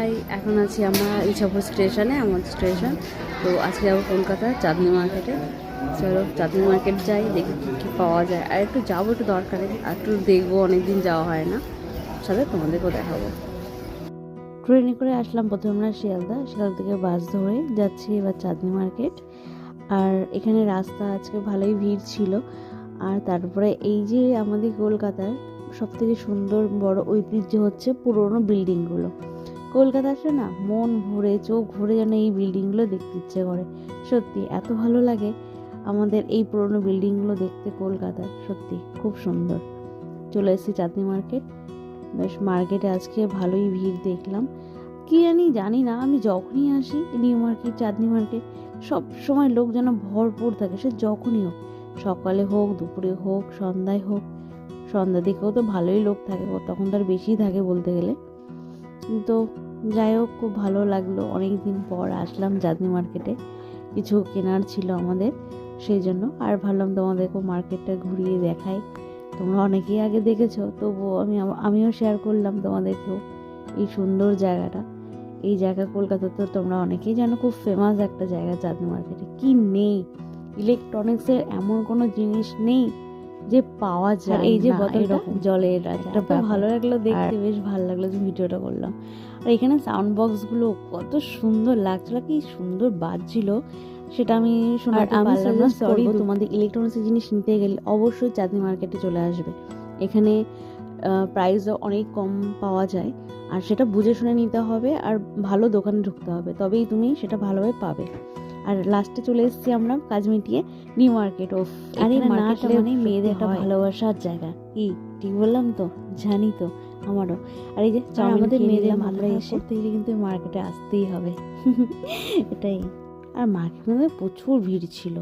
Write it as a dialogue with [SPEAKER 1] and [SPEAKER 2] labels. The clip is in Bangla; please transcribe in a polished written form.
[SPEAKER 1] হাই, এখন আছি আমরা ইছাপুর স্টেশনে, আমাদের স্টেশন। তো আজকে যাবো কলকাতা চাঁদনি মার্কেটে। চলো চাঁদনি মার্কেট যাই, দেখি কী কী পাওয়া যায়। আর একটু যাবো, একটু দরকারে, আর একটু দেখবো, অনেকদিন যাওয়া হয় না। সাথে তোমাদেরকেও দেখাবো। ট্রেনে করে আসলাম প্রথমে আমরা শিয়ালদা থেকে বাস ধরে যাচ্ছি এবার চাঁদনি মার্কেট। আর এখানে রাস্তা আজকে ভালোই ভিড় ছিল। আর তারপরে এই যে আমাদের কলকাতার সবথেকে সুন্দর বড় ঐতিহ্য হচ্ছে পুরোনো বিল্ডিংগুলো। কলকাতা আসলে না মন ভরে, চোখ ভরে যেন এই বিল্ডিংগুলো দেখতে ইচ্ছে করে। সত্যি এত ভালো লাগে আমাদের এই পুরোনো বিল্ডিংগুলো দেখতে। কলকাতা সত্যি খুব সুন্দর। চলে এসেছি চাঁদনি মার্কেট। বেশ মার্কেটে আজকে ভালোই ভিড় দেখলাম। কি জানি না, আমি যখনই আসি নিউ মার্কেট, চাঁদনি মার্কেট, সব সময় লোক যেন ভরপুর থাকে। সে যখনই হোক, সকালে হোক, দুপুরে হোক, সন্ধ্যায় হোক। সন্ধ্যার দিকেও তো ভালোই লোক থাকে, তখন তার বেশি থাকে বলতে গেলে। তো যাই হোক, খুব ভালো লাগলো, অনেক দিন পর আসলাম চাঁদনি মার্কেটে। কিছু কেনার ছিল আমাদের, সেই জন্য আর ভাবলাম তোমাদেরকেও মার্কেটটা ঘুরিয়ে দেখাই। তোমরা অনেকেই আগে দেখেছো, তবুও আমিও শেয়ার করলাম তোমাদেরকেও এই সুন্দর জায়গাটা। এই জায়গা কলকাতাতে তোমরা অনেকেই জানো, খুব ফেমাস একটা জায়গা চাঁদনি মার্কেটে। কি নেই, ইলেকট্রনিক্সের এমন কোনো জিনিস নেই যে পাওয়া যায়। এই যে বোতলটা জলের, একটা ভালো লাগলো দেখতে, বেশ ভালো লাগলো যে ভিডিওটা করলাম। আর এখানে সাউন্ড বক্সগুলো কত সুন্দর লাগছিল, কি সুন্দর বাজছিল, সেটা আমি শোনাতে পারলাম না, সরি। তোমাদের ইলেকট্রনিক্সের জিনিস নিতে গেলে অবশ্যই চাঁদনি মার্কেটে চলে আসবে। এখানে প্রাইসও অনেক কম পাওয়া যায়, আর সেটা বুঝে শুনে নিতে হবে, আর ভালো দোকানে ঢুকতে হবে, তবেই তুমি সেটা ভালোভাবে পাবে। আর লাস্টে চলে এসেছি আমরা কাজ মিটিয়ে নিউ মার্কেট। ও আরে না আসলে মানে মেয়েদের একটা ভালোবাসার জায়গা। কি ঠিক বললাম তো? জানি তো আমারও। আর এই যে আমাদের মেয়েদের মাত্রা এসে করতে গেলে কিন্তু মার্কেটে আসতেই হবে। এটাই। আর মার্কেটের মধ্যে প্রচুর ভিড় ছিল।